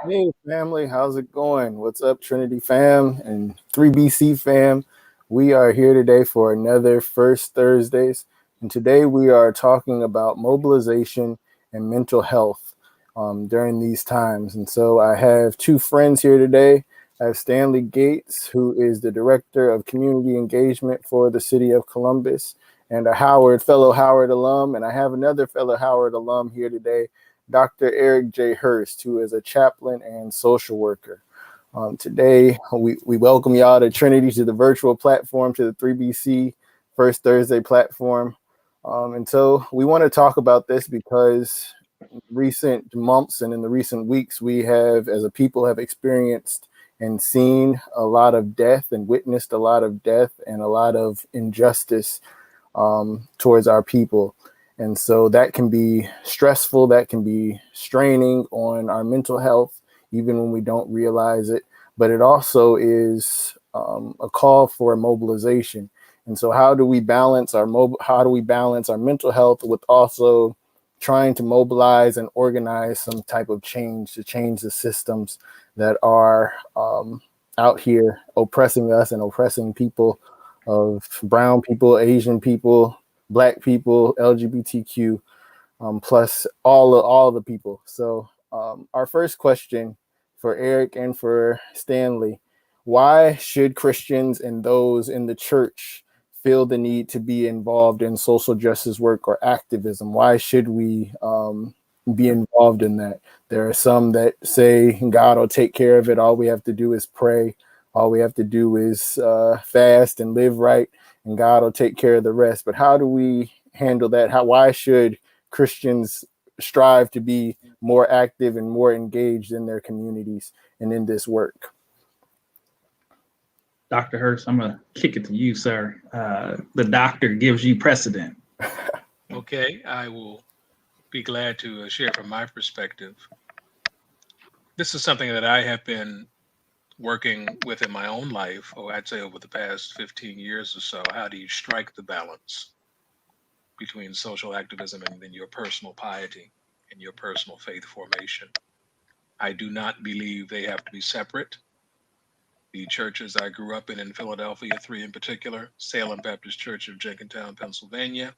Hey family, how's it going? What's up, Trinity fam and 3BC fam? We are here today for another First Thursdays, and today we are talking about mobilization and mental health during these times. And so I have two friends here today. I have Stanley Gates, who is the Director of Community Engagement for the City of Columbus, and a fellow Howard alum, and I have another fellow Howard alum here today, Dr. Eric J. Hearst, who is a chaplain and social worker. Today, we welcome y'all to Trinity, to the virtual platform, to the 3BC First Thursday platform. And so we want to talk about this because in recent months and in the recent weeks, we have, as a people, have experienced and seen a lot of death and witnessed a lot of death and a lot of injustice towards our people. And so that can be stressful, that can be straining on our mental health, even when we don't realize it. But it also is a call for mobilization. And so how do we balance our mental health with also trying to mobilize and organize some type of change to change the systems that are out here oppressing us and oppressing people of brown people, Asian people, Black people, LGBTQ, plus all the people. So our first question for Eric and for Stanley: why should Christians and those in the church feel the need to be involved in social justice work or activism? Why should we be involved in that? There are some that say God will take care of it. All we have to do is pray. All we have to do is fast and live right, and God will take care of the rest. But how do we handle that? Why should Christians strive to be more active and more engaged in their communities and in this work? Dr. Hearst, I'm going to kick it to you, sir. The doctor gives you precedent. Okay, I will be glad to share from my perspective. This is something that I have been working with in my own life, or I'd say over the past 15 years or so. How do you strike the balance between social activism and then your personal piety and your personal faith formation? I do not believe they have to be separate. The churches I grew up in Philadelphia, three in particular: Salem Baptist Church of Jenkintown, Pennsylvania,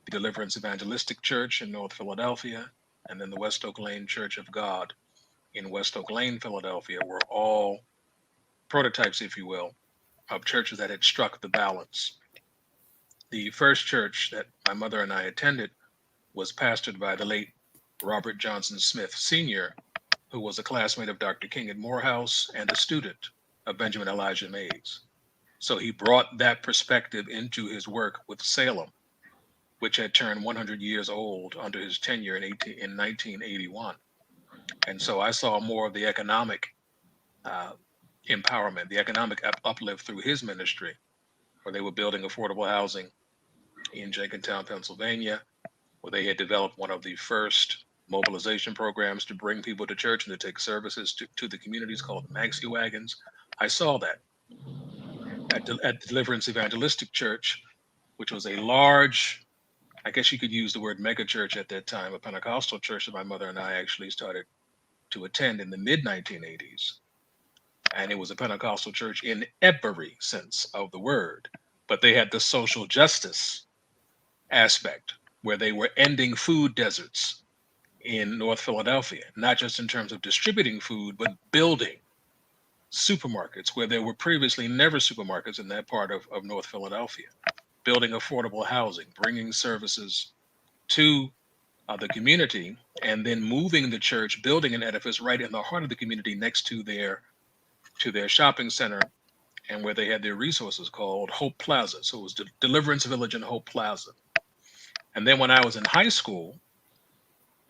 the Deliverance Evangelistic Church in North Philadelphia, and then the West Oak Lane Church of God in West Oak Lane, Philadelphia, were all prototypes, if you will, of churches that had struck the balance. The first church that my mother and I attended was pastored by the late Robert Johnson Smith Sr., who was a classmate of Dr. King at Morehouse and a student of Benjamin Elijah Mays. So he brought that perspective into his work with Salem, which had turned 100 years old under his tenure in 1981. And so I saw more of the economic empowerment, the economic uplift through his ministry, where they were building affordable housing in Jenkintown, Pennsylvania, where they had developed one of the first mobilization programs to bring people to church and to take services to the communities called Maxi Wagons. I saw that at Deliverance Evangelistic Church, which was a large, I guess you could use the word mega church at that time, a Pentecostal church that my mother and I actually started to attend in the mid 1980s. And it was a Pentecostal church in every sense of the word. But they had the social justice aspect where they were ending food deserts in North Philadelphia, not just in terms of distributing food, but building supermarkets where there were previously never supermarkets in that part of North Philadelphia, building affordable housing, bringing services to the community, and then moving the church, building an edifice right in the heart of the community next to their shopping center and where they had their resources called Hope Plaza. So it was Deliverance Village and Hope Plaza. And then when I was in high school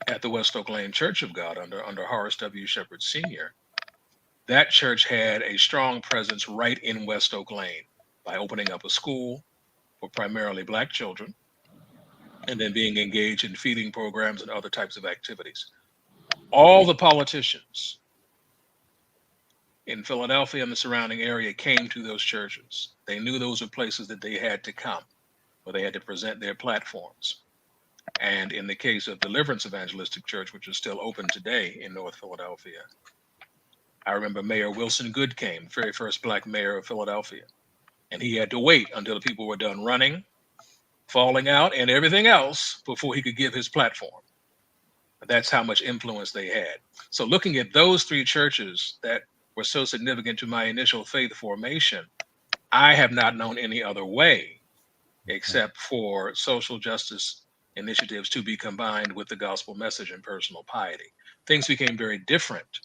at the West Oak Lane Church of God under Horace W. Shepherd Sr., that church had a strong presence right in West Oak Lane by opening up a school for primarily Black children and then being engaged in feeding programs and other types of activities. All the politicians in Philadelphia and the surrounding area came to those churches. They knew those were places that they had to come, where they had to present their platforms. And in the case of Deliverance Evangelistic Church, which is still open today in North Philadelphia, I remember Mayor Wilson Good came, the very first Black mayor of Philadelphia. And he had to wait until the people were done running, falling out, and everything else before he could give his platform. That's how much influence they had. So looking at those three churches that were so significant to my initial faith formation, I have not known any other way except for social justice initiatives to be combined with the gospel message and personal piety. Things became very different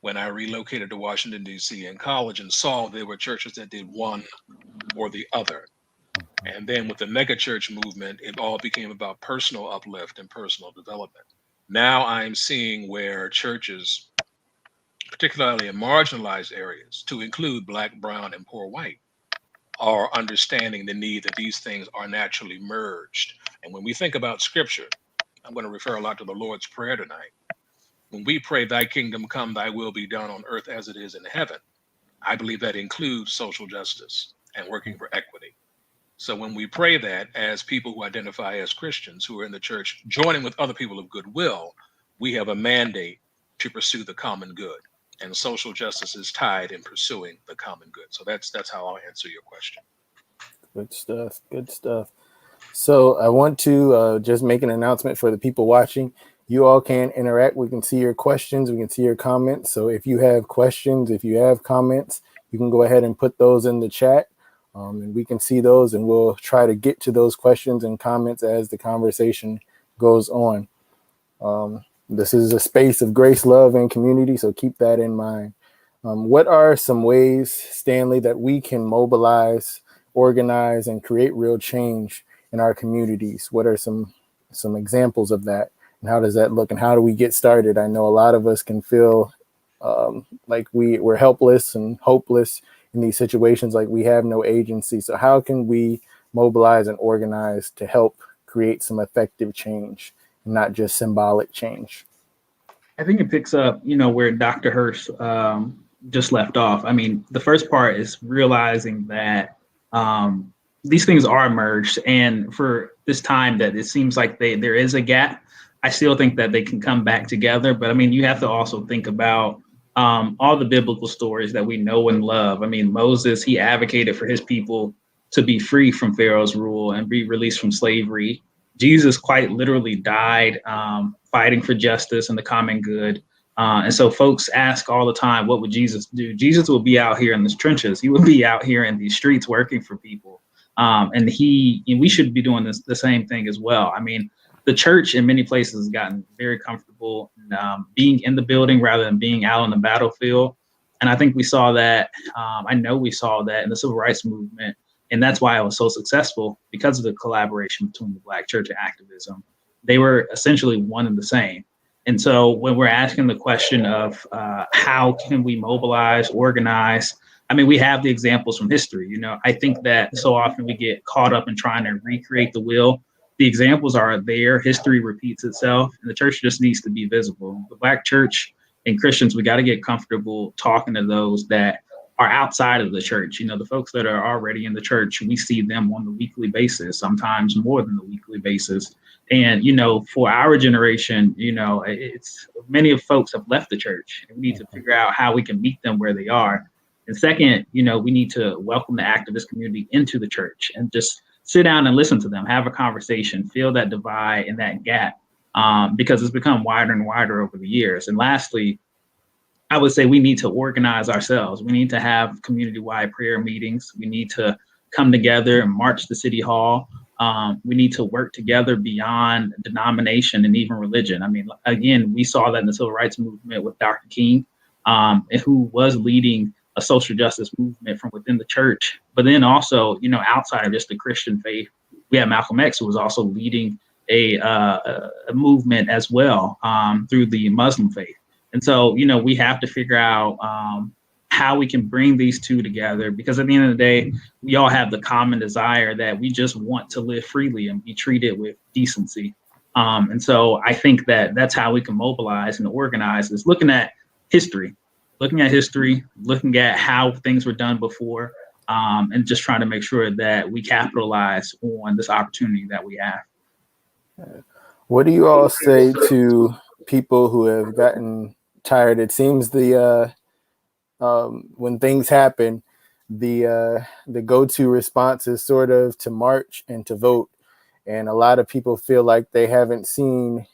when I relocated to Washington, D.C. in college and saw there were churches that did one or the other. And then with the mega church movement, it all became about personal uplift and personal development. Now I'm seeing where churches, particularly in marginalized areas, to include Black, brown, and poor white, are understanding the need that these things are naturally merged. And when we think about scripture, I'm going to refer a lot to the Lord's Prayer tonight. When we pray, thy kingdom come, thy will be done on earth as it is in heaven, I believe that includes social justice and working for equity. So when we pray that as people who identify as Christians who are in the church, joining with other people of goodwill, we have a mandate to pursue the common good. And social justice is tied in pursuing the common good. So that's how I'll answer your question. Good stuff. Good stuff. So I want to just make an announcement for the people watching. You all can interact. We can see your questions. We can see your comments. So if you have questions, if you have comments, you can go ahead and put those in the chat. And we can see those, and we'll try to get to those questions and comments as the conversation goes on. This is a space of grace, love, and community, so keep that in mind. What are some ways, Stanley, that we can mobilize, organize, and create real change in our communities? What are some examples of that, and how does that look, and how do we get started? I know a lot of us can feel like we're helpless and hopeless in these situations, like we have no agency. So how can we mobilize and organize to help create some effective change, not just symbolic change? I think it picks up, where Dr. Hearst just left off. I mean, the first part is realizing that these things are merged, and for this time that it seems like there is a gap, I still think that they can come back together. But I mean, you have to also think about all the biblical stories that we know and love. I mean, Moses, he advocated for his people to be free from Pharaoh's rule and be released from slavery. Jesus quite literally died fighting for justice and the common good. And so folks ask all the time, what would Jesus do? Jesus will be out here in the trenches. He would be out here in these streets working for people. And we should be doing the same thing as well. I mean, the church in many places has gotten very comfortable being in the building rather than being out on the battlefield. And I think we saw that. I know we saw that in the civil rights movement. And that's why it was so successful, because of the collaboration between the Black church and activism. They were essentially one and the same. And so when we're asking the question of how can we mobilize, organize, I mean, we have the examples from history. I think that so often we get caught up in trying to recreate the wheel. The examples are there. History repeats itself, and the church just needs to be visible. The Black church and Christians, we got to get comfortable talking to those that are outside of the church. The folks that are already in the church, we see them on the weekly basis, sometimes more than the weekly basis. And, for our generation, it's many of folks have left the church, and we need to figure out how we can meet them where they are. And second, we need to welcome the activist community into the church and just sit down and listen to them, have a conversation, feel that divide and that gap, because it's become wider and wider over the years. And lastly, I would say we need to organize ourselves. We need to have community-wide prayer meetings. We need to come together and march to City Hall. We need to work together beyond denomination and even religion. I mean, again, we saw that in the civil rights movement with Dr. King, who was leading a social justice movement from within the church. But then also, outside of just the Christian faith, we had Malcolm X, who was also leading a movement as well through the Muslim faith. And so, we have to figure out how we can bring these two together, because at the end of the day, we all have the common desire that we just want to live freely and be treated with decency. And so I think that that's how we can mobilize and organize, is looking at history, looking at how things were done before, and just trying to make sure that we capitalize on this opportunity that we have. What do you all say to people who have gotten tired? It seems when things happen, the go-to response is sort of to march and to vote, and a lot of people feel like they haven't seen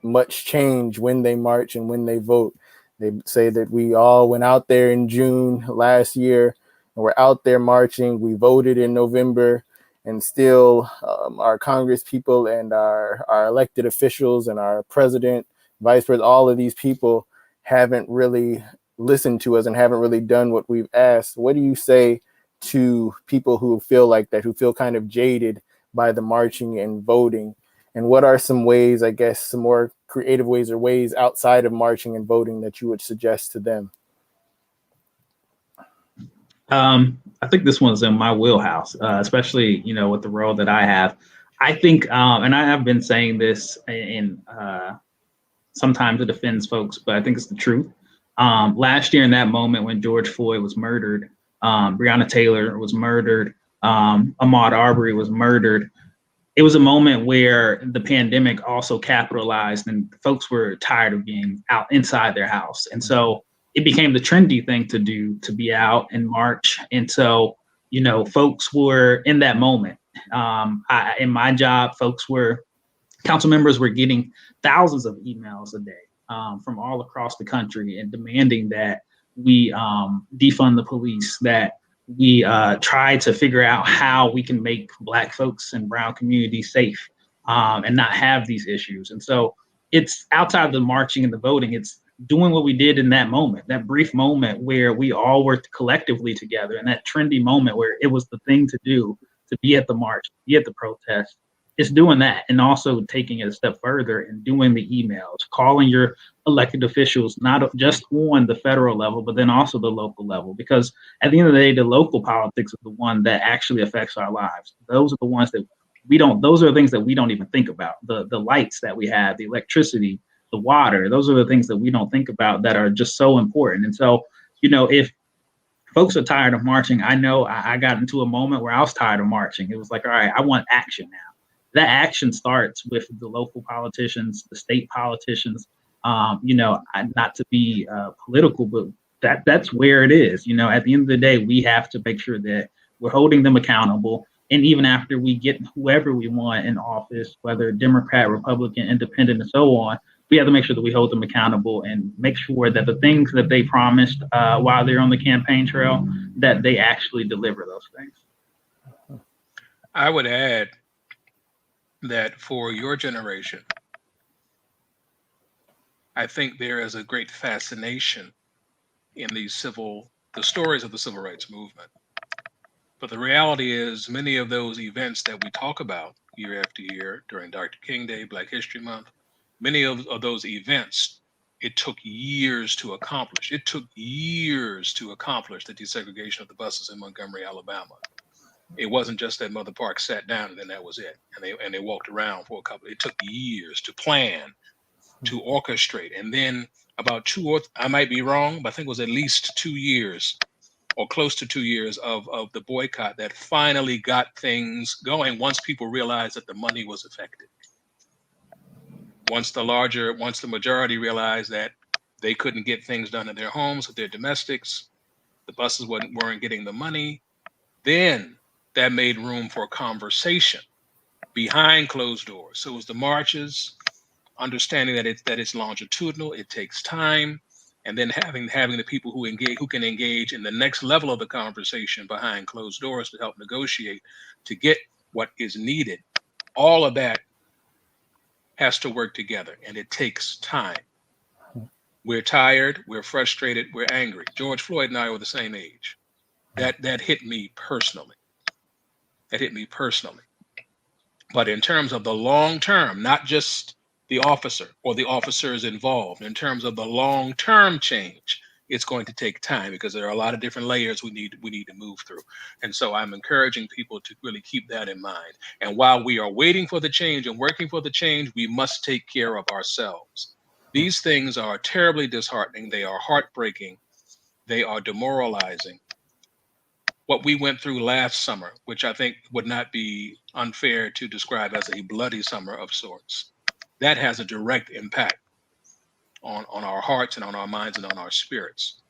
much change when they march and when they vote. They say that we all went out there in June last year and we're out there marching. We voted in November, and still our Congress people and our elected officials and our president, vice president, all of these people haven't really listened to us and haven't really done what we've asked. What do you say to people who feel like that, who feel kind of jaded by the marching and voting? And what are some ways, I guess, some more creative ways or ways outside of marching and voting that you would suggest to them? I think this one's in my wheelhouse, especially, with the role that I have. I think, and I have been saying this in sometimes it offends folks, but I think it's the truth. Last year, in that moment when George Floyd was murdered, Breonna Taylor was murdered, Ahmaud Arbery was murdered. It was a moment where the pandemic also capitalized, and folks were tired of being out inside their house. And so it became the trendy thing to do, to be out and march. And so, folks were in that moment. In my job, council members were getting thousands of emails a day from all across the country and demanding that we defund the police, that we try to figure out how we can make Black folks and brown communities safe and not have these issues. And so it's outside the marching and the voting, it's doing what we did in that moment, that brief moment where we all worked collectively together, and that trendy moment where it was the thing to do, to be at the march, be at the protest. It's doing that, and also taking it a step further and doing the emails, calling your elected officials, not just on the federal level, but then also the local level. Because at the end of the day, the local politics is the one that actually affects our lives. Those are the ones that those are the things that we don't even think about. The lights that we have, the electricity, the water, those are the things that we don't think about that are just so important. And so, if folks are tired of marching, I know I got into a moment where I was tired of marching. It was like, all right, I want action now. That action starts with the local politicians, the state politicians, not to be political, but that's where it is. At the end of the day, we have to make sure that we're holding them accountable. And even after we get whoever we want in office, whether Democrat, Republican, Independent, and so on, we have to make sure that we hold them accountable and make sure that the things that they promised while they're on the campaign trail, that they actually deliver those things. I would add that for your generation, I think there is a great fascination in the stories of the civil rights movement. But the reality is many of those events that we talk about year after year during Dr. King Day, Black History Month, many of those events, it took years to accomplish. It took years to accomplish the desegregation of the buses in Montgomery, Alabama. It wasn't just that Mother Parks sat down and then that was it. And they walked around for a couple. It took years to plan, to orchestrate. And then about I might be wrong, but I think it was at least 2 years or close to 2 years of the boycott that finally got things going once people realized that the money was effective. Once the majority realized that they couldn't get things done in their homes with their domestics, the buses weren't getting the money, then that made room for conversation behind closed doors. So it was the marches, understanding that it's longitudinal, it takes time, and then having the people who can engage in the next level of the conversation behind closed doors to help negotiate to get what is needed. All of that has to work together, and it takes time. We're tired, we're frustrated, we're angry. George Floyd and I were the same age. That hit me personally. But in terms of the long term, not just the officer or the officers involved, in terms of the long term change, it's going to take time because there are a lot of different layers we need to move through. And so I'm encouraging people to really keep that in mind. And while we are waiting for the change and working for the change, we must take care of ourselves. These things are terribly disheartening. They are heartbreaking. They are demoralizing. what we went through last summer, which I think would not be unfair to describe as a bloody summer of sorts, that has a direct impact on our hearts and on our minds and on our spirits.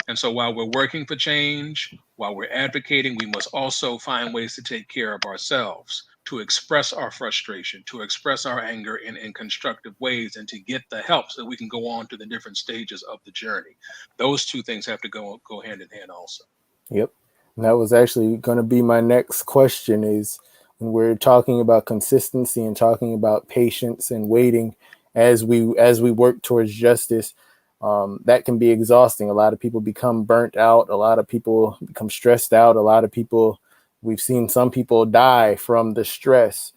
And so while we're working for change, while we're advocating, we must also find ways to take care of ourselves, to express our frustration, to express our anger in constructive ways, and to get the help so that we can go on to the different stages of the journey. Those two things have to go hand in hand also. Yep. And that was actually going to be my next question, is when we're talking about consistency and talking about patience and waiting as we work towards justice, that can be exhausting. A lot of people become burnt out. A lot of people become stressed out. A lot of people, we've seen some people die from the stress.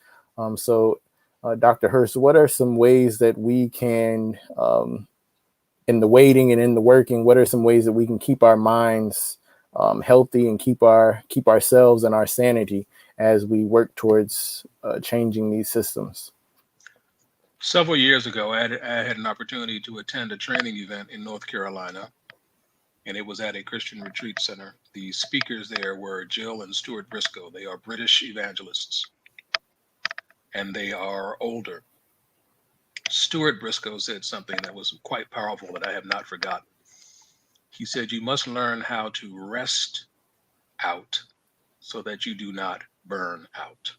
So Dr. Hearst, what are some ways that we can, in the waiting and in the working, what are some ways that we can keep our minds healthy and keep ourselves and our sanity as we work towards changing these systems? Several years ago, I had an opportunity to attend a training event in North Carolina, and it was at a Christian retreat center. The speakers there were Jill and Stuart Briscoe. They are British evangelists, and they are older. Stuart Briscoe said something that was quite powerful that I have not forgotten. He said, "You must learn how to rest out so that you do not burn out."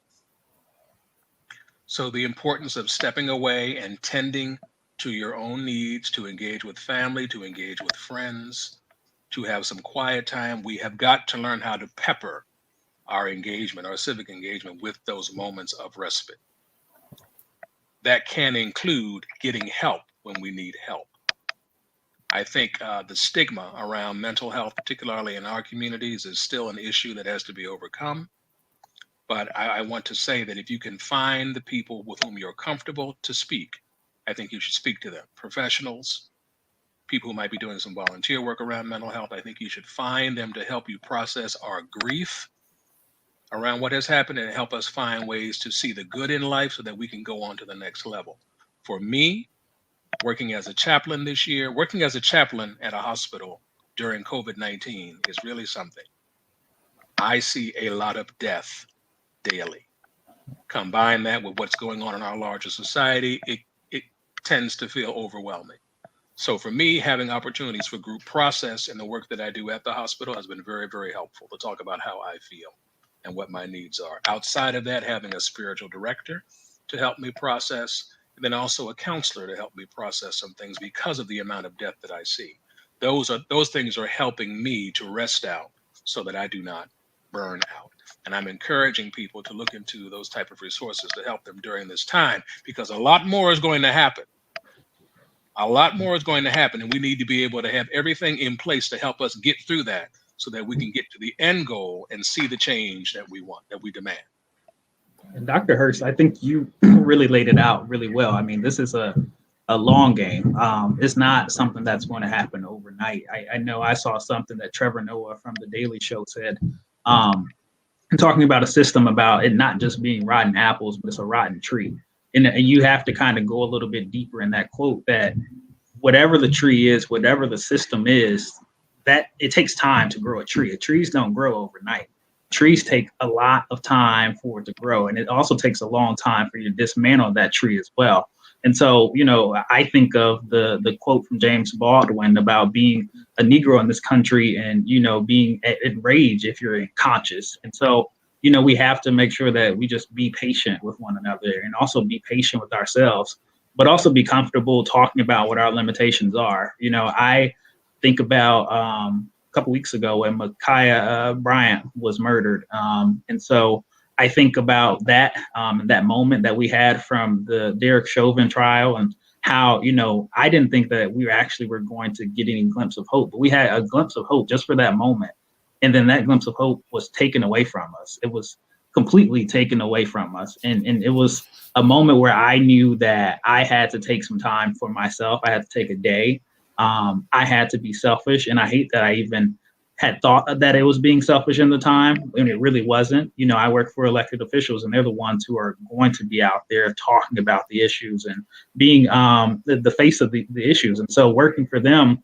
So the importance of stepping away and tending to your own needs, to engage with family, to engage with friends, to have some quiet time. We have got to learn how to pepper our engagement, our civic engagement, with those moments of respite. That can include getting help when we need help. I think the stigma around mental health, particularly in our communities, is still an issue that has to be overcome. But I want to say that if you can find the people with whom you're comfortable to speak, I think you should speak to them. Professionals, people who might be doing some volunteer work around mental health, I think you should find them to help you process our grief around what has happened and help us find ways to see the good in life so that we can go on to the next level. For me, working as a chaplain this year, working as a chaplain at a hospital during COVID-19 is really something. I see a lot of death daily. Combine that with what's going on in our larger society, it tends to feel overwhelming. So for me, having opportunities for group process in the work that I do at the hospital has been very, very helpful to talk about how I feel and what my needs are. Outside of that, having a spiritual director to help me process, and then also a counselor to help me process some things because of the amount of death that I see. Those things are helping me to rest out so that I do not burn out. And I'm encouraging people to look into those type of resources to help them during this time, because a lot more is going to happen. A lot more is going to happen, and we need to be able to have everything in place to help us get through that so that we can get to the end goal and see the change that we want, that we demand. And Dr. Hearst, I think you really laid it out really well. I mean, this is a long game. It's not something that's going to happen overnight. I know I saw something that Trevor Noah from The Daily Show said, talking about a system about it not just being rotten apples, but it's a rotten tree. And you have to kind of go a little bit deeper in that quote, that whatever the tree is, whatever the system is, that it takes time to grow a tree. Trees don't grow overnight. Trees take a lot of time for it to grow. And it also takes a long time for you to dismantle that tree as well. And so, you know, I think of the quote from James Baldwin about being a Negro in this country and, you know, being enraged if you're conscious. And so, you know, we have to make sure that we just be patient with one another and also be patient with ourselves, but also be comfortable talking about what our limitations are. You know, I think about a couple weeks ago when Ma'Khia Bryant was murdered. And so I think about that, that moment that we had from the Derek Chauvin trial and how, you know, I didn't think that we were going to get any glimpse of hope, but we had a glimpse of hope just for that moment. And then that glimpse of hope was taken away from us. It was completely taken away from us. And it was a moment where I knew that I had to take some time for myself. I had to take a day. I had to be selfish. And I hate that I even had thought that it was being selfish in the time, and it really wasn't. You know, I work for elected officials, and they're the ones who are going to be out there talking about the issues and being the face of the issues. And so working for them,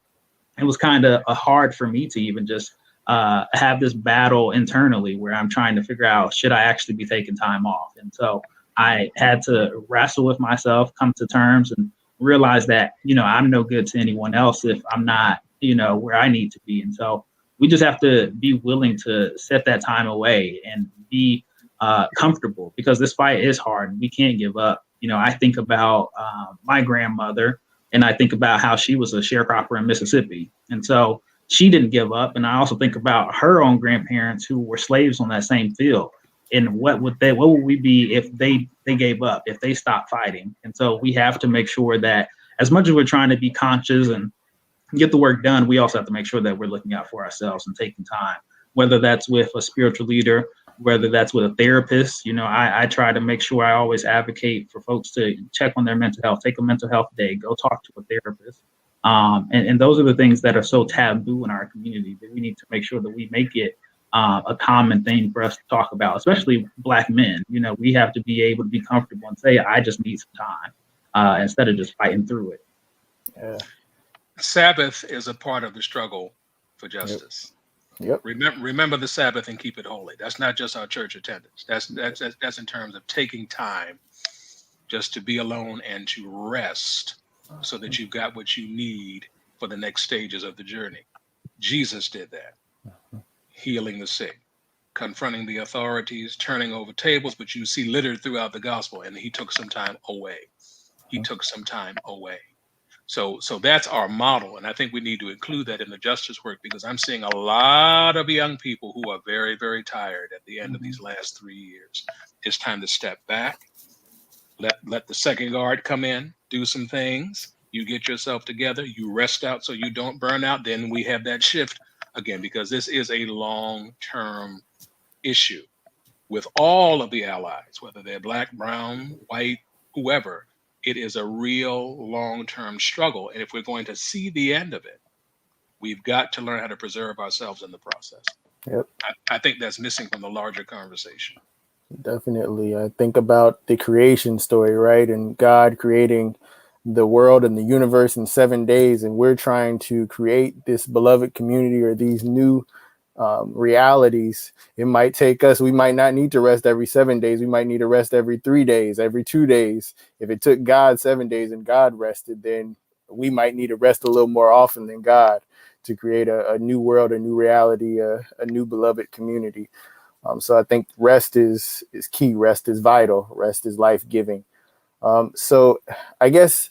it was kind of hard for me to even just have this battle internally where I'm trying to figure out, should I actually be taking time off? And so I had to wrestle with myself, come to terms, and realize that, I'm no good to anyone else if I'm not, where I need to be. And so we just have to be willing to set that time away and be comfortable, because this fight is hard and we can't give up. I think about my grandmother, and I think about how she was a sharecropper in Mississippi. And so she didn't give up. And I also think about her own grandparents who were slaves on that same field. And what would we be if they gave up, if they stopped fighting? And so we have to make sure that, as much as we're trying to be conscious and get the work done, we also have to make sure that we're looking out for ourselves and taking time, whether that's with a spiritual leader, whether that's with a therapist. I try to make sure I always advocate for folks to check on their mental health, take a mental health day, go talk to a therapist. And those are the things that are so taboo in our community that we need to make sure that we make it a common thing for us to talk about, especially Black men. We have to be able to be comfortable and say, I just need some time, instead of just fighting through it. Yeah. Sabbath is a part of the struggle for justice. Yep. Remember the Sabbath and keep it holy. That's not just our church attendance. That's in terms of taking time just to be alone and to rest, so that you've got what you need for the next stages of the journey. Jesus did that, healing the sick, confronting the authorities, turning over tables, but you see littered throughout the gospel, and he took some time away. He took some time away. So that's our model. And I think we need to include that in the justice work, because I'm seeing a lot of young people who are very, very tired at the end of these last 3 years. It's time to step back, let the second guard come in, do some things. You get yourself together, you rest out so you don't burn out. Then we have that shift again, because this is a long-term issue with all of the allies, whether they're Black, brown, white, whoever. It is a real long-term struggle. And if we're going to see the end of it, we've got to learn how to preserve ourselves in the process. Yep. I think that's missing from the larger conversation. Definitely. I think about the creation story, right? And God creating the world and the universe in 7 days. And we're trying to create this beloved community or these new realities. It might take us, we might not need to rest every 7 days. We might need to rest every 3 days, every 2 days. If it took God 7 days and God rested, then we might need to rest a little more often than God to create a new world, a new reality, a new beloved community. So I think rest is key. Rest is vital. Rest is life-giving. So I guess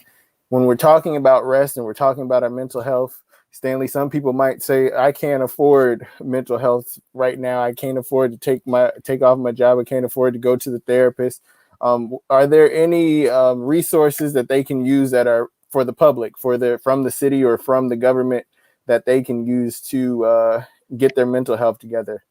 when we're talking about rest and we're talking about our mental health, Stanley, some people might say, I can't afford mental health right now. I can't afford to take off my job. I can't afford to go to the therapist. Are there any resources that they can use that are for the public, from the city or from the government, that they can use to get their mental health together?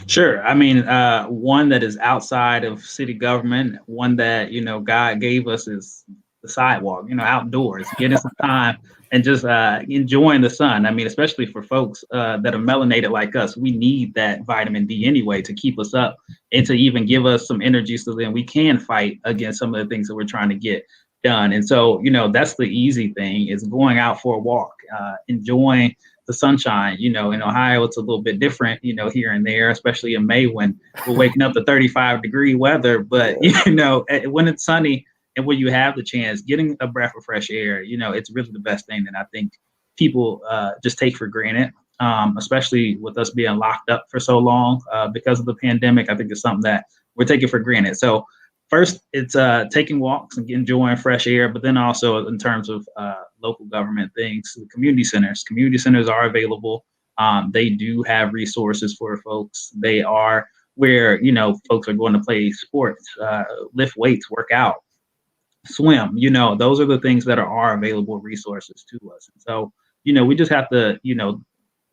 Sure. I mean, one that is outside of city government, one that, God gave us is the sidewalk, outdoors, getting some time and just enjoying the sun. I mean, especially for folks that are melanated like us, we need that vitamin D anyway to keep us up and to even give us some energy so then we can fight against some of the things that we're trying to get done. And so, that's the easy thing, is going out for a walk, enjoying the sunshine. In Ohio, it's a little bit different, here and there, especially in May when we're waking up to 35-degree weather. But, when it's sunny and when you have the chance, getting a breath of fresh air, it's really the best thing that I think people just take for granted, especially with us being locked up for so long because of the pandemic. I think it's something that we're taking for granted. So first, it's taking walks and enjoying fresh air, but then also in terms of local government things, community centers. Community centers are available. They do have resources for folks. They are where, folks are going to play sports, lift weights, work out, swim. Those are the things that are available resources to us. And so, we just have to,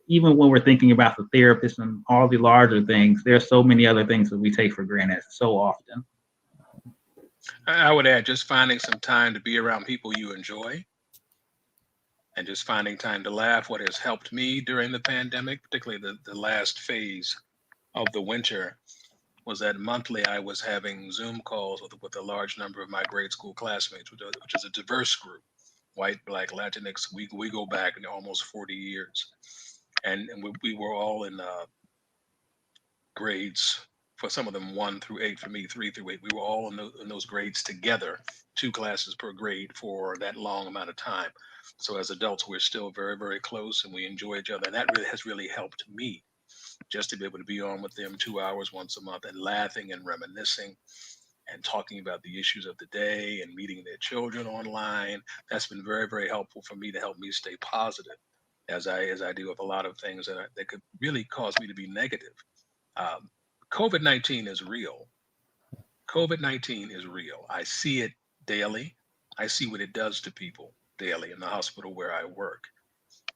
even when we're thinking about the therapist and all the larger things, there's so many other things that we take for granted so often. I would add just finding some time to be around people you enjoy, and just finding time to laugh. What has helped me during the pandemic, particularly the last phase of the winter, was that monthly I was having Zoom calls with a large number of my grade school classmates, which is a diverse group, white, Black, Latinx. We go back almost 40 years. and we were all in grades, for some of them 1 through 8, for me 3 through 8. We were all in those grades together, 2 classes per grade for that long amount of time. So as adults, we're still very, very close, and we enjoy each other. And that really has really helped me, just to be able to be on with them 2 hours once a month and laughing and reminiscing and talking about the issues of the day and meeting their children online. That's been very, very helpful for me, to help me stay positive as I deal with a lot of things that could really cause me to be negative. Um, COVID-19 is real. COVID-19 is real. I see it daily. I see what it does to people daily in the hospital where I work.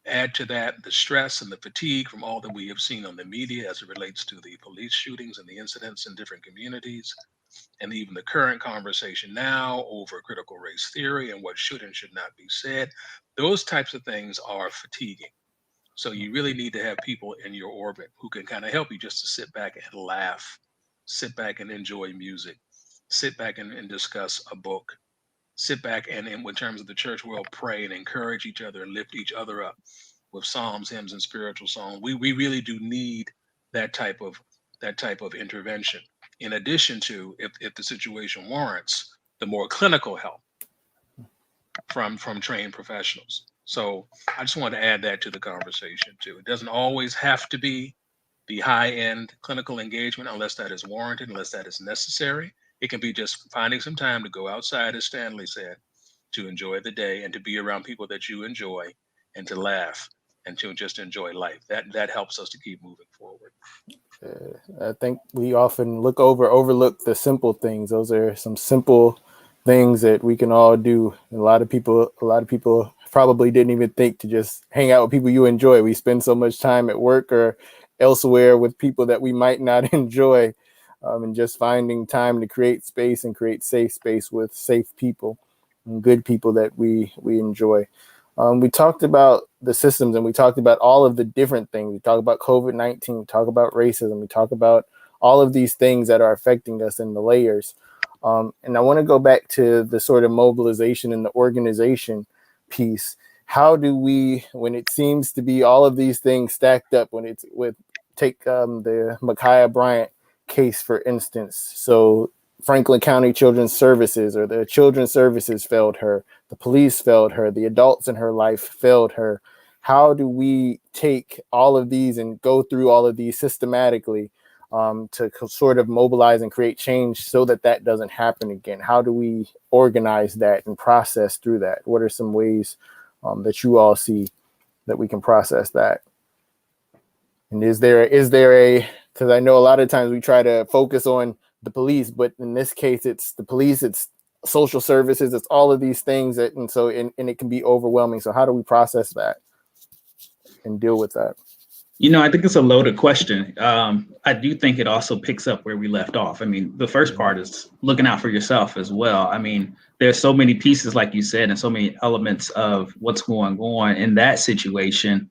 Add to that the stress and the fatigue from all that we have seen on the media as it relates to the police shootings and the incidents in different communities, and even the current conversation now over critical race theory and what should and should not be said. Those types of things are fatiguing. So you really need to have people in your orbit who can kind of help you just to sit back and laugh, sit back and enjoy music, sit back and discuss a book, sit back and in terms of the church world, pray and encourage each other and lift each other up with psalms, hymns, and spiritual songs. We really do need that type of intervention. In addition to, if the situation warrants, the more clinical help from trained professionals. So I just want to add that to the conversation too. It doesn't always have to be the high-end clinical engagement unless that is warranted, unless that is necessary. It can be just finding some time to go outside, as Stanley said, to enjoy the day and to be around people that you enjoy and to laugh and to just enjoy life. That helps us to keep moving forward. I think we often overlook the simple things. Those are some simple things that we can all do. A lot of people probably didn't even think to just hang out with people you enjoy. We spend so much time at work or elsewhere with people that we might not enjoy, and just finding time to create space and create safe space with safe people and good people that we enjoy. We talked about the systems, and we talked about all of the different things. We talked about COVID-19, we talk about racism, we talk about all of these things that are affecting us in the layers. And I want to go back to the sort of mobilization and the organization piece. How do we, when it seems to be all of these things stacked up, when it's take the Ma'Khia Bryant case, for instance. So Franklin County Children's Services, or the Children's Services failed her, the police failed her, the adults in her life failed her. How do we take all of these and go through all of these systematically to sort of mobilize and create change so that doesn't happen again? How do we organize that and process through that? What are some ways that you all see that we can process that? And is there a, because I know a lot of times we try to focus on the police, but in this case, it's the police, it's social services, it's all of these things that, and it can be overwhelming. So how do we process that and deal with that? I think it's a loaded question. I do think it also picks up where we left off. I mean, the first part is looking out for yourself as well. I mean, there's so many pieces, like you said, and so many elements of what's going on in that situation,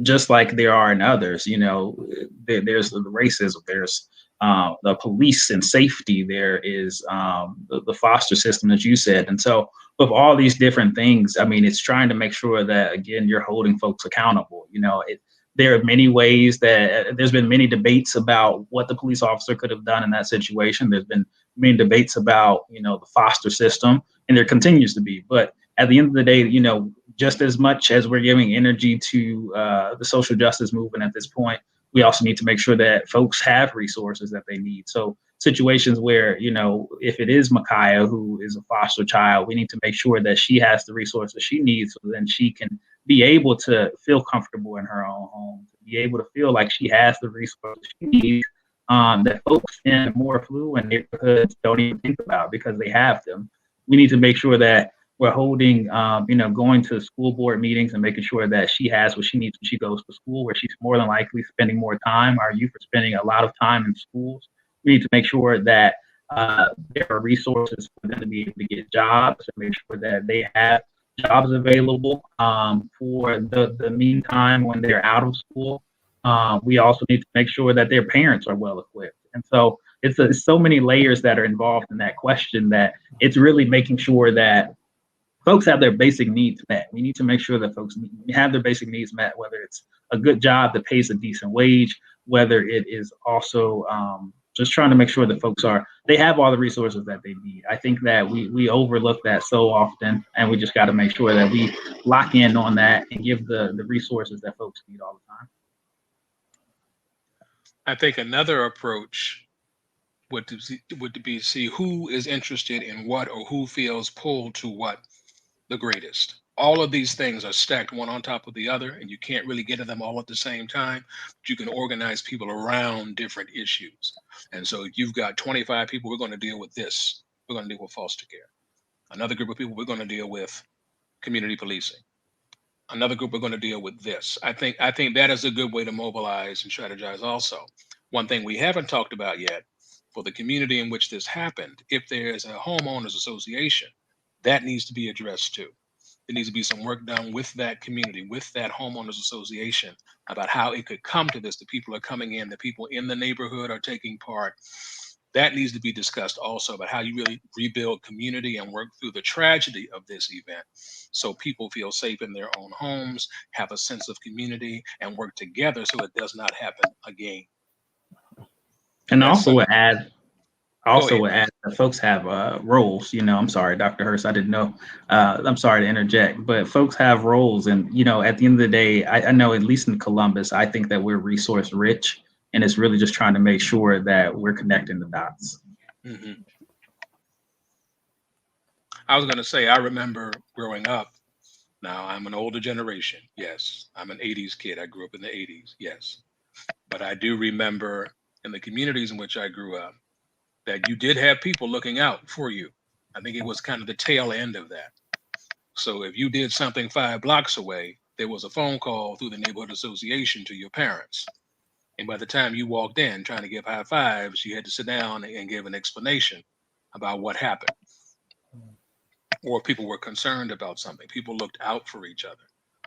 just like there are in others. There's the racism, there's the police and safety, there is the foster system, as you said. And so with all these different things, I mean, it's trying to make sure that, again, you're holding folks accountable. There are many ways that there's been many debates about what the police officer could have done in that situation. There's been many debates about, the foster system, and there continues to be. But at the end of the day, just as much as we're giving energy to the social justice movement at this point, we also need to make sure that folks have resources that they need. So situations where, if it is Ma'Khia who is a foster child, we need to make sure that she has the resources she needs, so then she can be able to feel comfortable in her own home, to be able to feel like she has the resources she needs, that folks in more affluent neighborhoods don't even think about because they have them. We need to make sure that we're holding, going to school board meetings and making sure that she has what she needs when she goes to school, where she's more than likely spending more time. Our youth are spending a lot of time in schools. We need to make sure that there are resources for them to be able to get jobs, and make sure that they have jobs available for the meantime when they're out of school. We also need to make sure that their parents are well equipped. And so it's so many layers that are involved in that question, that it's really making sure that folks have their basic needs met. We need to make sure that folks have their basic needs met, whether it's a good job that pays a decent wage, whether it is also just trying to make sure that folks they have all the resources that they need. I think that we overlook that so often, and we just got to make sure that we lock in on that and give the resources that folks need all the time. I think another approach would be see who is interested in what, or who feels pulled to what the greatest. All of these things are stacked one on top of the other, and you can't really get to them all at the same time. But you can organize people around different issues. And so you've got 25 people, we're going to deal with this. We're going to deal with foster care. Another group of people, we're going to deal with community policing. Another group, we're going to deal with this. I think that is a good way to mobilize and strategize also. One thing we haven't talked about yet, for the community in which this happened, if there's a homeowners association, that needs to be addressed too. There needs to be some work done with that community, with that homeowners association, about how it could come to this. The people are coming in, the people in the neighborhood are taking part. That needs to be discussed also, about how you really rebuild community and work through the tragedy of this event, so people feel safe in their own homes, have a sense of community, and work together so it does not happen again. And also would add that folks have roles. I'm sorry, Dr. Hearst, I didn't know. I'm sorry to interject, but folks have roles. And, at the end of the day, I know, at least in Columbus, I think that we're resource rich. And it's really just trying to make sure that we're connecting the dots. Mm-hmm. I was going to say, I remember growing up. Now, I'm an older generation. Yes. I'm an 80s kid. I grew up in the 80s. Yes. But I do remember in the communities in which I grew up, that you did have people looking out for you. I think it was kind of the tail end of that. So if you did something 5 blocks away, there was a phone call through the neighborhood association to your parents. And by the time you walked in trying to give high fives, you had to sit down and give an explanation about what happened. Or if people were concerned about something, people looked out for each other.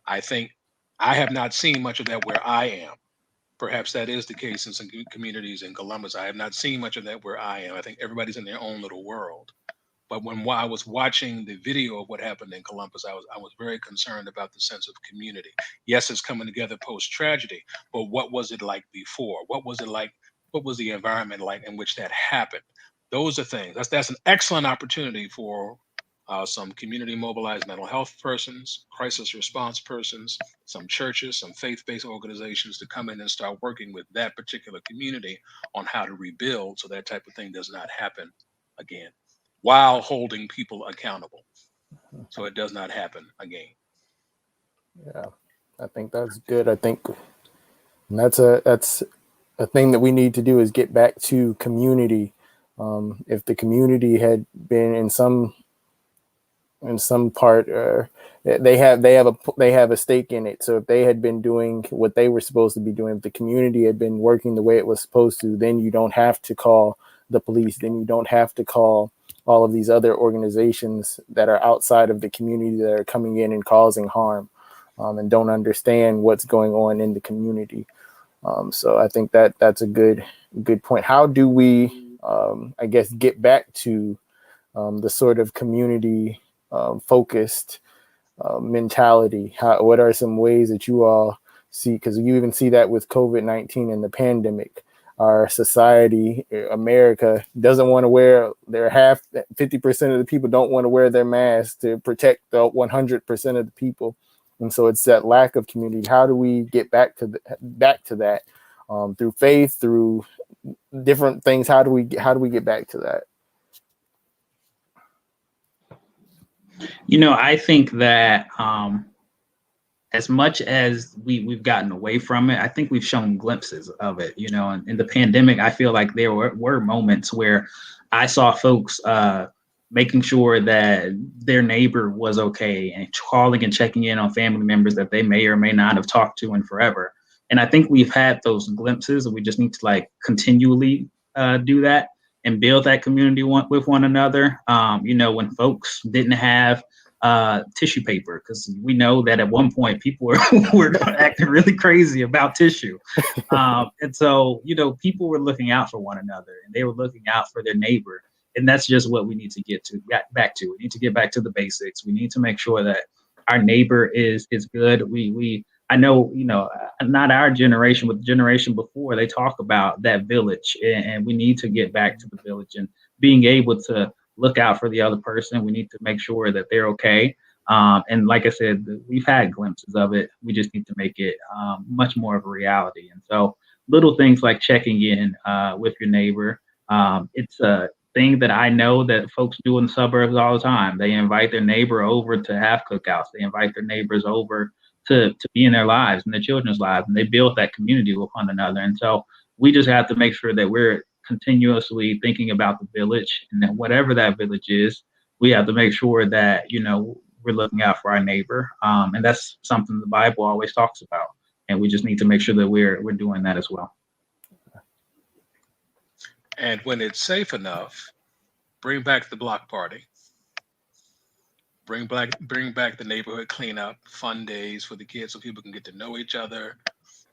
I think I have not seen much of that where I am. Perhaps that is the case in some communities in Columbus. I have not seen much of that where I am. I think everybody's in their own little world. But when I was watching the video of what happened in Columbus, I was very concerned about the sense of community. Yes, it's coming together post-tragedy, but what was it like before? What was it like? What was the environment like in which that happened? Those are things. That's an excellent opportunity for some community mobilized mental health persons, crisis response persons, some churches, some faith-based organizations to come in and start working with that particular community on how to rebuild so that type of thing does not happen again, while holding people accountable so it does not happen again. Yeah, I think that's good. I think that's a thing that we need to do, is get back to community. If the community had been in some part, they have a stake in it. So if they had been doing what they were supposed to be doing, if the community had been working the way it was supposed to, then you don't have to call the police. Then you don't have to call all of these other organizations that are outside of the community that are coming in and causing harm, and don't understand what's going on in the community. So I think that's a good point. How do we, I guess, get back to the sort of community focused mentality? What are some ways that you all see? Because you even see that with COVID-19 and the pandemic. Our society, America, doesn't want to wear their 50% of the people don't want to wear their masks to protect the 100% of the people. And so it's that lack of community. How do we get back to that through faith, through different things? How do we get back to that? I think that as much as we've gotten away from it, I think we've shown glimpses of it. And in the pandemic, I feel like there were moments where I saw folks making sure that their neighbor was okay and calling and checking in on family members that they may or may not have talked to in forever. And I think we've had those glimpses, and we just need to continually do that and build that community with one another. When folks didn't have tissue paper, because we know that at one point people were acting really crazy about tissue. And so, people were looking out for one another, and they were looking out for their neighbor. And that's just what we need to get back to. We need to get back to the basics. We need to make sure that our neighbor is good. I know, not our generation, but the generation before, they talk about that village, and we need to get back to the village and being able to look out for the other person. We need to make sure that they're okay. And like I said, we've had glimpses of it. We just need to make it much more of a reality. And so little things like checking in with your neighbor. It's a thing that I know that folks do in the suburbs all the time. They invite their neighbor over to have cookouts. They invite their neighbors over to be in their lives and their children's lives, and they build that community with one another. And so we just have to make sure that we're continuously thinking about the village, and that whatever that village is, we have to make sure that, we're looking out for our neighbor. And that's something the Bible always talks about. And we just need to make sure that we're doing that as well. And when it's safe enough, bring back the block party. Bring back the neighborhood cleanup, fun days for the kids, so people can get to know each other.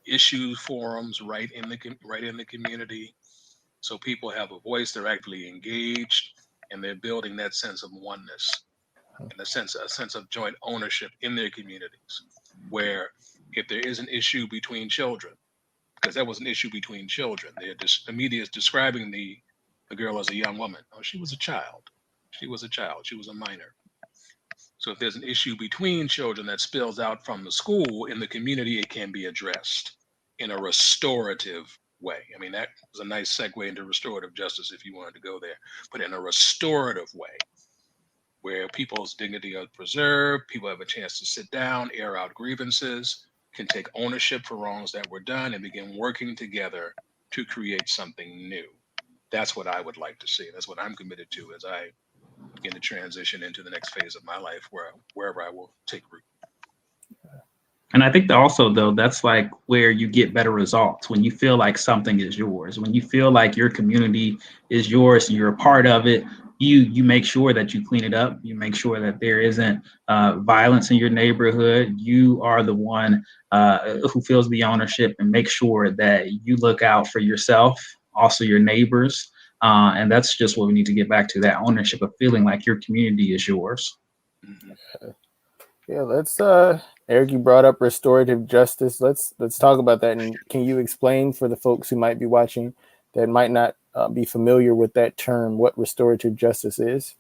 Issue forums right in the community, so people have a voice. They're actively engaged, and they're building that sense of oneness and a sense of joint ownership in their communities. Where if there is an issue between children, because that was an issue between children, the media is describing the girl as a young woman. Oh, she was a child. She was a minor. So if there's an issue between children that spills out from the school in the community, it can be addressed in a restorative way. I mean, that was a nice segue into restorative justice if you wanted to go there, but in a restorative way, where people's dignity are preserved, people have a chance to sit down, air out grievances, can take ownership for wrongs that were done, and begin working together to create something new. That's what I would like to see. That's what I'm committed to as I begin to transition into the next phase of my life, wherever I will take root. And I think that also, though, that's like where you get better results, when you feel like something is yours, when you feel like your community is yours and you're a part of it. You make sure that you clean it up. You make sure that there isn't violence in your neighborhood. You are the one who feels the ownership, and make sure that you look out for yourself, also your neighbors. And that's just what we need to get back to, that ownership of feeling like your community is yours. Yeah, let's Eric, you brought up restorative justice. Let's talk about that. And can you explain for the folks who might be watching that might not be familiar with that term, what restorative justice is?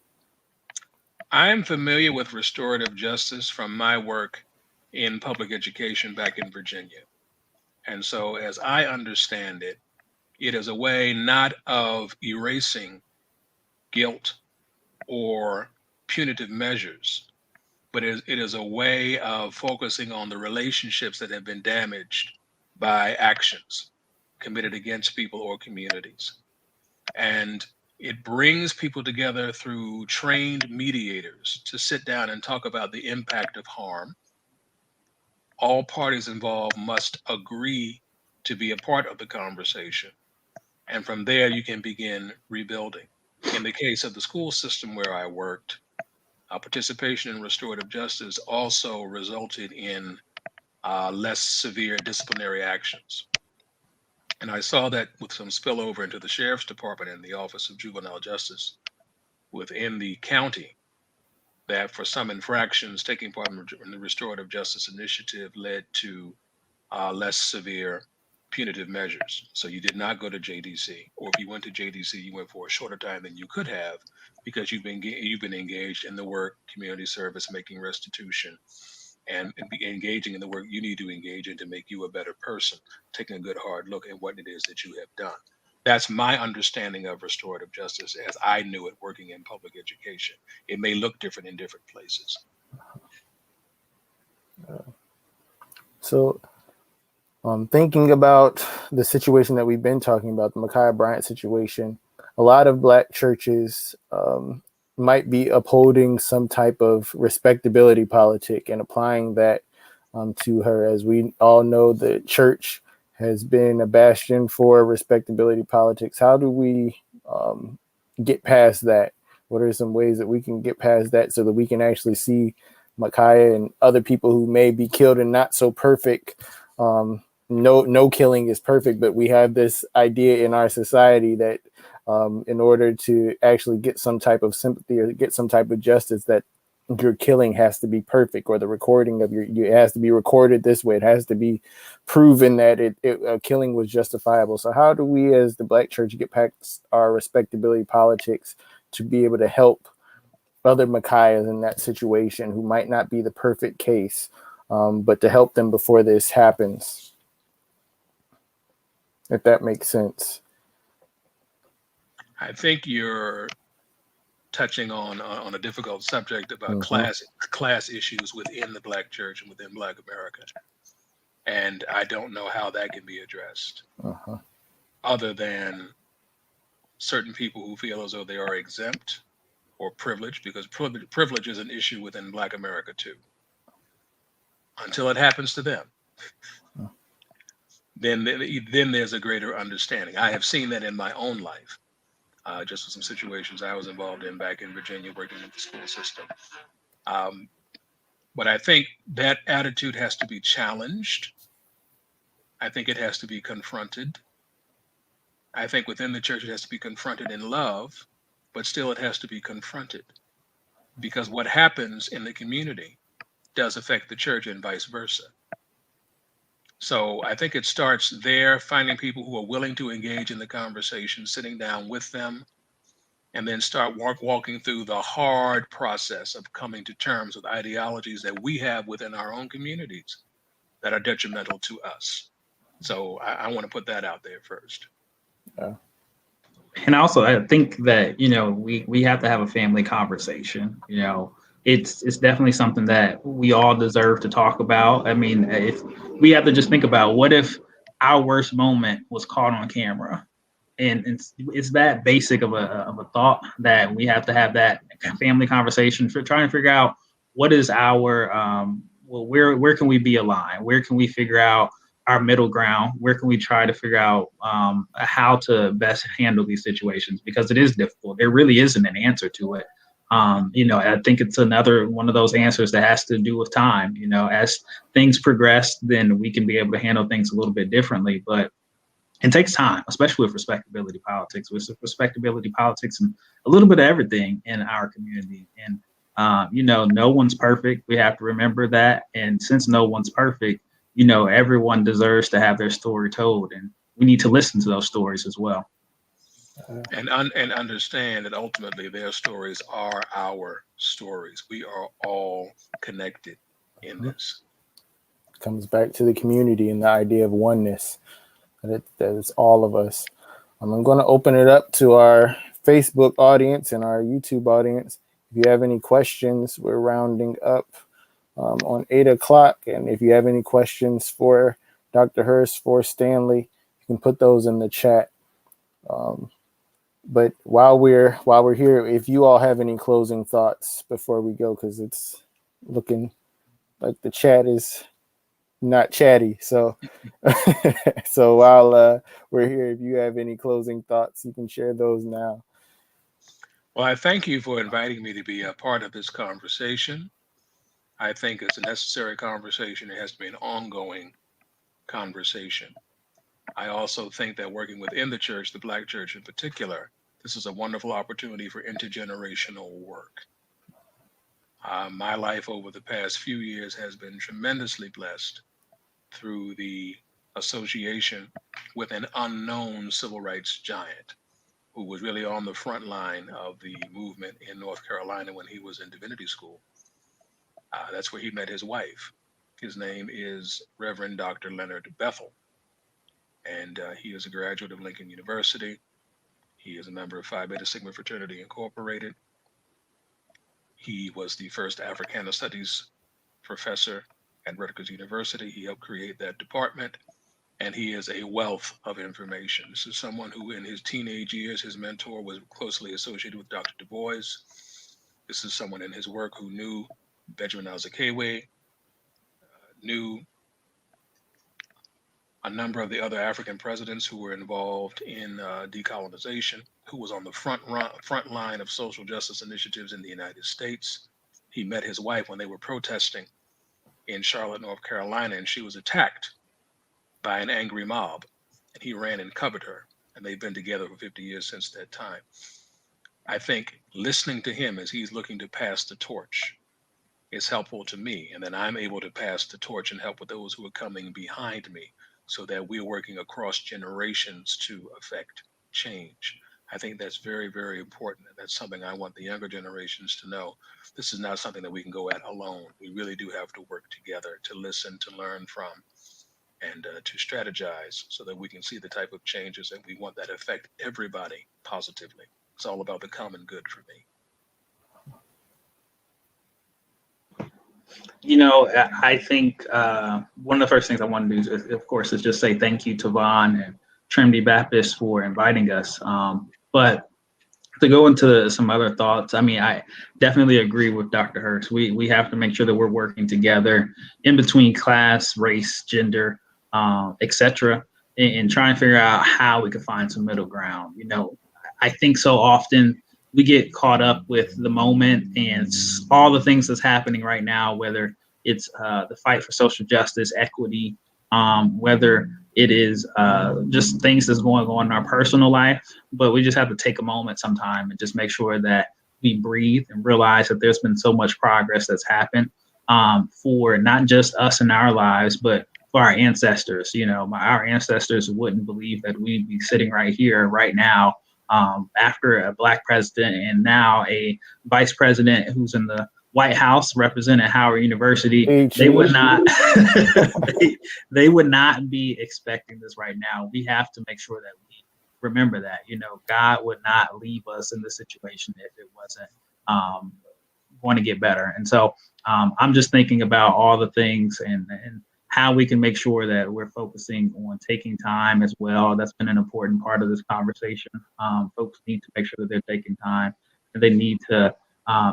I am familiar with restorative justice from my work in public education back in Virginia. And so as I understand it, it is a way not of erasing guilt or punitive measures, but it is a way of focusing on the relationships that have been damaged by actions committed against people or communities. And it brings people together through trained mediators to sit down and talk about the impact of harm. All parties involved must agree to be a part of the conversation. And from there, you can begin rebuilding. In the case of the school system where I worked, participation in restorative justice also resulted in less severe disciplinary actions. And I saw that with some spillover into the sheriff's department and the Office of Juvenile Justice within the county, that for some infractions, taking part in the restorative justice initiative led to less severe punitive measures. So you did not go to JDC, or if you went to JDC, you went for a shorter time than you could have, because you've been engaged in the work, community service, making restitution, and be engaging in the work you need to engage in to make you a better person, taking a good hard look at what it is that you have done. That's my understanding of restorative justice as I knew it working in public education. It may look different in different places. So thinking about the situation that we've been talking about, the Ma'Khia Bryant situation, a lot of Black churches might be upholding some type of respectability politic and applying that to her. As we all know, the church has been a bastion for respectability politics. How do we get past that? What are some ways that we can get past that so that we can actually see Ma'Khia and other people who may be killed in not so perfect, no killing is perfect, but we have this idea in our society that in order to actually get some type of sympathy or get some type of justice, that your killing has to be perfect, or the recording of it has to be recorded this way. It has to be proven that killing was justifiable. So how do we as the Black church get past our respectability politics to be able to help other Micaiahs in that situation who might not be the perfect case, but to help them before this happens, if that makes sense? I think you're touching on a difficult subject about class issues within the Black church and within Black America. And I don't know how that can be addressed other than certain people who feel as though they are exempt or privileged, because privilege is an issue within Black America too. Until it happens to them, then there's a greater understanding. I have seen that in my own life, just with some situations I was involved in back in Virginia, working in the school system. But I think that attitude has to be challenged. I think it has to be confronted. I think within the church it has to be confronted in love, but still it has to be confronted, because what happens in the community does affect the church and vice versa. So I think it starts there, finding people who are willing to engage in the conversation, sitting down with them, and then start walking through the hard process of coming to terms with ideologies that we have within our own communities that are detrimental to us. So I want to put that out there first. And also, I think that, we have to have a family conversation. It's definitely something that we all deserve to talk about. I mean, if we have to just think about, what if our worst moment was caught on camera? And it's that basic of a thought that we have to have that family conversation for trying to figure out what is our where can we be aligned? Where can we figure out our middle ground? Where can we try to figure out how to best handle these situations? Because it is difficult. There really isn't an answer to it. I think it's another one of those answers that has to do with time. As things progress, then we can be able to handle things a little bit differently. But it takes time, especially with respectability politics. With respectability politics and a little bit of everything in our community. And no one's perfect. We have to remember that. And since no one's perfect, everyone deserves to have their story told, and we need to listen to those stories as well. And understand that ultimately their stories are our stories. We are all connected in this. It comes back to the community and the idea of oneness. That it's all of us. I'm going to open it up to our Facebook audience and our YouTube audience. If you have any questions, we're rounding up on 8 o'clock. And if you have any questions for Dr. Hearst, for Stanley, you can put those in the chat. But while we're here, if you all have any closing thoughts before we go, because it's looking like the chat is not chatty. So so while we're here, if you have any closing thoughts, you can share those now. Well, I thank you for inviting me to be a part of this conversation. I think it's a necessary conversation. It has to be an ongoing conversation. I also think that working within the church, the Black church in particular, this is a wonderful opportunity for intergenerational work. My life over the past few years has been tremendously blessed through the association with an unknown civil rights giant who was really on the front line of the movement in North Carolina when he was in divinity school. That's where he met his wife. His name is Reverend Dr. Leonard Bethel, and he is a graduate of Lincoln University. He is a member of Phi Beta Sigma Fraternity Incorporated. He was the first Africana Studies professor at Rutgers University. He helped create that department, and he is a wealth of information. This is someone who in his teenage years, his mentor was closely associated with Dr. Du Bois. This is someone in his work who knew Benjamin Azikiwe, knew a number of the other African presidents who were involved in decolonization, who was on the front line of social justice initiatives in the United States. He met his wife when they were protesting in Charlotte, North Carolina, and she was attacked by an angry mob, and he ran and covered her. and they've been together for 50 years since that time. I think listening to him as he's looking to pass the torch is helpful to me. And then I'm able to pass the torch and help with those who are coming behind me so that we're working across generations to affect change. I think that's very, very important. And that's something I want the younger generations to know. This is not something that we can go at alone. We really do have to work together to listen, to learn from, and to strategize so that we can see the type of changes that we want that affect everybody positively. It's all about the common good for me. I think one of the first things I want to do, is, of course, is just say thank you to Vaughn and Trinity Baptist for inviting us. But to go into some other thoughts, I mean, I definitely agree with Dr. Hearst. We have to make sure that we're working together in between class, race, gender, etc., and try and figure out how we can find some middle ground. I think so often we get caught up with the moment and all the things that's happening right now, whether it's the fight for social justice, equity, whether it is just things that's going on in our personal life. But we just have to take a moment sometime and just make sure that we breathe and realize that there's been so much progress that's happened for not just us in our lives, but for our ancestors. Our ancestors wouldn't believe that we'd be sitting right here right now after a Black president and now a vice president who's in the White House representing Howard University. They would not they would not be expecting this right now. We have to make sure that we remember that, God would not leave us in this situation if it wasn't going to get better. And so I'm just thinking about all the things and how we can make sure that we're focusing on taking time as well. That's been an important part of this conversation. Folks need to make sure that they're taking time, and they need to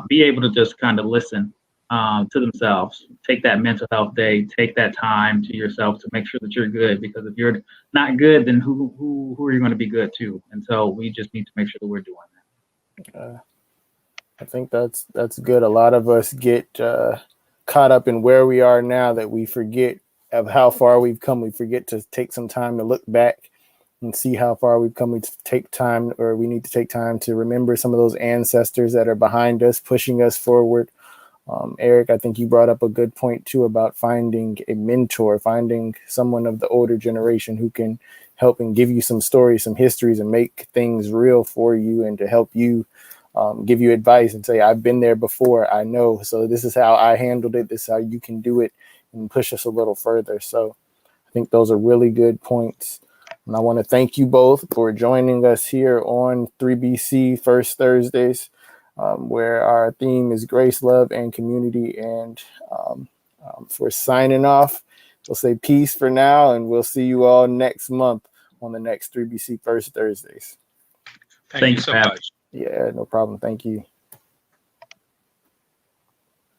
be able to just kind of listen to themselves. Take that mental health day, take that time to yourself to make sure that you're good, because if you're not good, then who are you going to be good to? And so we just need to make sure that we're doing that. I think that's good. A lot of us get caught up in where we are now that we forget of how far we've come. We forget to take some time to look back and see how far we've come. We take time, or we need to take time to remember some of those ancestors that are behind us, pushing us forward. Eric, I think you brought up a good point too about finding a mentor, finding someone of the older generation who can help and give you some stories, some histories, and make things real for you, and to help you give you advice and say, I've been there before, I know, so this is how I handled it, this is how you can do it, and push us a little further. So I think those are really good points. And I want to thank you both for joining us here on 3BC First Thursdays, where our theme is grace, love, and community. And for signing off, we'll say peace for now, and we'll see you all next month on the next 3BC First Thursdays. Thank you so much. Yeah, no problem. Thank you.